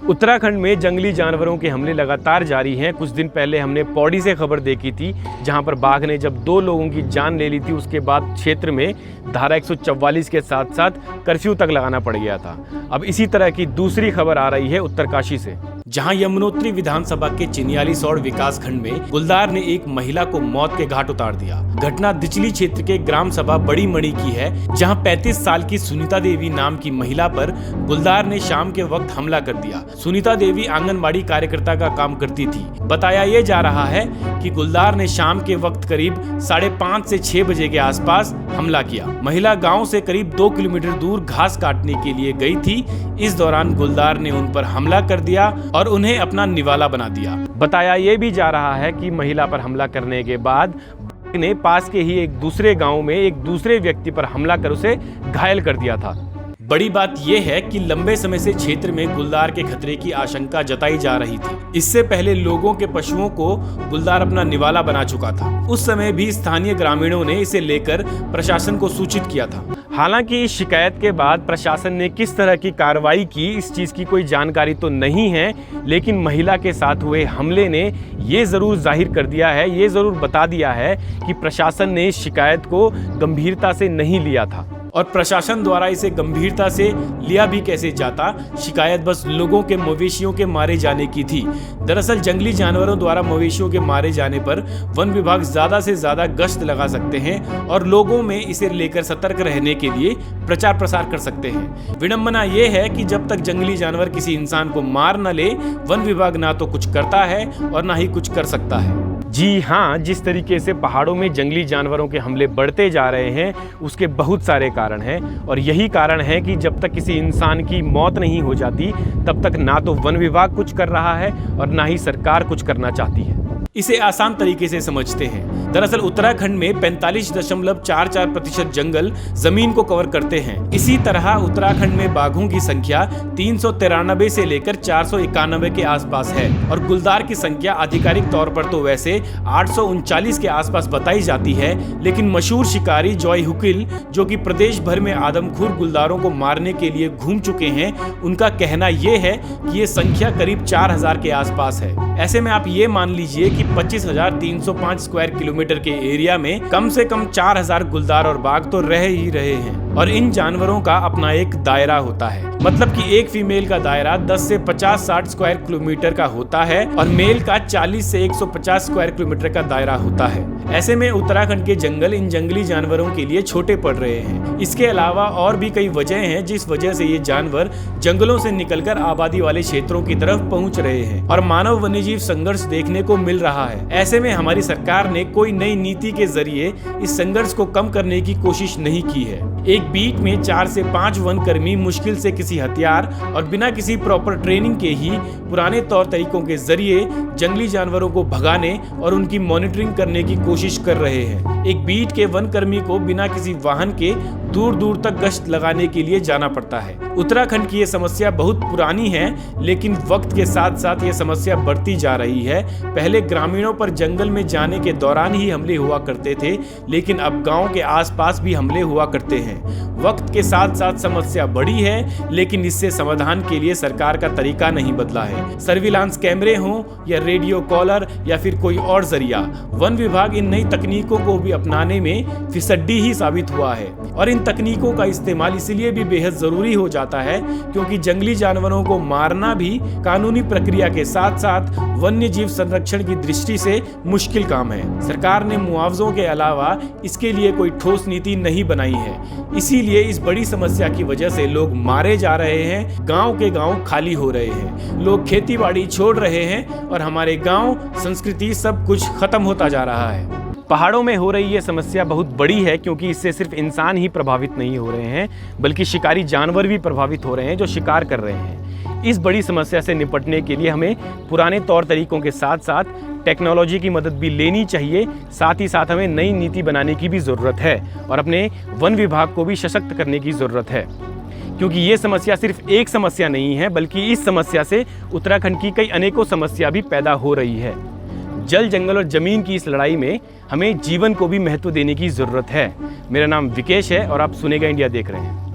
उत्तराखंड में जंगली जानवरों के हमले लगातार जारी हैं। कुछ दिन पहले हमने पौड़ी से खबर देखी थी, जहां पर बाघ ने जब 2 लोगों की जान ले ली थी, उसके बाद क्षेत्र में धारा 144 के साथ साथ कर्फ्यू तक लगाना पड़ गया था। अब इसी तरह की दूसरी खबर आ रही है उत्तरकाशी से, जहां यमुनोत्री विधानसभा के चिन्यालीसौड़ विकास खंड में गुलदार ने एक महिला को मौत के घाट उतार दिया। घटना दिचली क्षेत्र के ग्राम सभा बड़ी मणि की है, जहां 35 साल की सुनीता देवी नाम की महिला पर गुलदार ने शाम के वक्त हमला कर दिया। सुनीता देवी आंगनबाड़ी कार्यकर्ता का काम करती थी। बताया ये जा रहा है कि गुलदार ने शाम के वक्त करीब 5:30 से 6 बजे के आसपास हमला किया। महिला गांव से करीब 2 किलोमीटर दूर घास काटने के लिए गई थी। इस दौरान गुलदार ने उन पर हमला कर दिया और उन्हें अपना निवाला बना दिया। बताया ये भी जा रहा है कि महिला पर हमला करने के बाद ने पास के ही एक दूसरे गांव में एक दूसरे व्यक्ति पर हमला कर उसे घायल कर दिया था। बड़ी बात यह है कि लंबे समय से क्षेत्र में गुलदार के खतरे की आशंका जताई जा रही थी। इससे पहले लोगों के पशुओं को गुलदार अपना निवाला बना चुका था। उस समय भी स्थानीय ग्रामीणों ने इसे लेकर प्रशासन को सूचित किया था। हालांकि इस शिकायत के बाद प्रशासन ने किस तरह की कार्रवाई की, इस चीज की कोई जानकारी तो नहीं है, लेकिन महिला के साथ हुए हमले ने ये जरूर जाहिर कर दिया है, ये जरूर बता दिया है कि प्रशासन ने इस शिकायत को गंभीरता से नहीं लिया था। और प्रशासन द्वारा इसे गंभीरता से लिया भी कैसे जाता, शिकायत बस लोगों के मवेशियों के मारे जाने की थी। दरअसल जंगली जानवरों द्वारा मवेशियों के मारे जाने पर वन विभाग ज्यादा से ज्यादा गश्त लगा सकते हैं और लोगों में इसे लेकर सतर्क रहने के लिए प्रचार प्रसार कर सकते हैं। विडंबना यह है कि जब तक जंगली जानवर किसी इंसान को मार न ले, वन विभाग ना तो कुछ करता है और ना ही कुछ कर सकता है। जी हाँ, जिस तरीके से पहाड़ों में जंगली जानवरों के हमले बढ़ते जा रहे हैं, उसके बहुत सारे कारण हैं और यही कारण है कि जब तक किसी इंसान की मौत नहीं हो जाती, तब तक ना तो वन विभाग कुछ कर रहा है और ना ही सरकार कुछ करना चाहती है। इसे आसान तरीके से समझते हैं। दरअसल उत्तराखंड में 45.44% जंगल जमीन को कवर करते हैं। इसी तरह उत्तराखंड में बाघों की संख्या 393 से लेकर 491 के आसपास है और गुलदार की संख्या आधिकारिक तौर पर तो वैसे 839 के आसपास बताई जाती है, लेकिन मशहूर शिकारी जॉय हुकिल, जो कि प्रदेश भर में आदमखोर गुलदारों को मारने के लिए घूम चुके हैं, उनका कहना यह है कि ये संख्या करीब 4000 के आसपास है। ऐसे में आप ये मान लीजिए कि 25,305 स्क्वायर किलोमीटर के एरिया में कम से कम 4000 गुलदार और बाघ तो रह ही रहे हैं। और इन जानवरों का अपना एक दायरा होता है, मतलब कि एक फीमेल का दायरा 10 से 50-60 स्क्वायर किलोमीटर का होता है और मेल का 40 से 150 स्क्वायर किलोमीटर का दायरा होता है। ऐसे में उत्तराखंड के जंगल इन जंगली जानवरों के लिए छोटे पड़ रहे हैं। इसके अलावा और भी कई वजह हैं जिस वजह से ये जानवर जंगलों से निकलकर आबादी वाले क्षेत्रों की तरफ पहुंच रहे हैं और मानव वन्यजीव संघर्ष देखने को मिल रहा है। ऐसे में हमारी सरकार ने कोई नई नीति के जरिए इस संघर्ष को कम करने की कोशिश नहीं की है। एक बीट में 4 से 5 वन कर्मी मुश्किल से किसी हथियार और बिना किसी प्रॉपर ट्रेनिंग के ही पुराने तौर तरीकों के जरिए जंगली जानवरों को भगाने और उनकी मॉनिटरिंग करने की कोशिश कर रहे हैं। एक बीट के वन कर्मी को बिना किसी वाहन के दूर दूर तक गश्त लगाने के लिए जाना पड़ता है। उत्तराखंड की ये समस्या बहुत पुरानी है, लेकिन वक्त के साथ साथ ये समस्या बढ़ती जा रही है। पहले ग्रामीणों पर जंगल में जाने के दौरान ही हमले हुआ करते थे, लेकिन अब गांव के आसपास भी हमले हुआ करते हैं। वक्त के साथ साथ समस्या बढ़ी है, लेकिन इससे समाधान के लिए सरकार का तरीका नहीं बदला है। सर्विलांस कैमरे हों या रेडियो कॉलर या फिर कोई और जरिया, वन विभाग इन नई तकनीकों को भी अपनाने में फिसड्डी ही साबित हुआ है। और इन तकनीकों का इस्तेमाल इसलिए भी बेहद जरूरी हो जाता है क्योंकि जंगली जानवरों को मारना भी कानूनी प्रक्रिया के साथ साथ वन्य जीव संरक्षण की दृष्टि से मुश्किल काम है। सरकार ने मुआवजों के अलावा इसके लिए कोई ठोस नीति नहीं बनाई है। इसीलिए इस बड़ी समस्या की वजह से लोग मारे जा रहे हैं, गांव के गांव खाली हो रहे हैं, लोग खेती बाड़ी छोड़ रहे हैं और हमारे गांव, संस्कृति सब कुछ खत्म होता जा रहा है। पहाड़ों में हो रही ये समस्या बहुत बड़ी है क्योंकि इससे सिर्फ इंसान ही प्रभावित नहीं हो रहे हैं, बल्कि शिकारी जानवर भी प्रभावित हो रहे हैं जो शिकार कर रहे हैं। इस बड़ी समस्या से निपटने के लिए हमें पुराने तौर तरीकों के साथ साथ टेक्नोलॉजी की मदद भी लेनी चाहिए। साथ ही साथ हमें नई नीति बनाने की भी ज़रूरत है और अपने वन विभाग को भी सशक्त करने की ज़रूरत है, क्योंकि ये समस्या सिर्फ एक समस्या नहीं है, बल्कि इस समस्या से उत्तराखंड की कई अनेकों समस्या भी पैदा हो रही है। जल, जंगल और ज़मीन की इस लड़ाई में हमें जीवन को भी महत्व देने की ज़रूरत है। मेरा नाम विकेश है और आप सुनेगा इंडिया देख रहे हैं।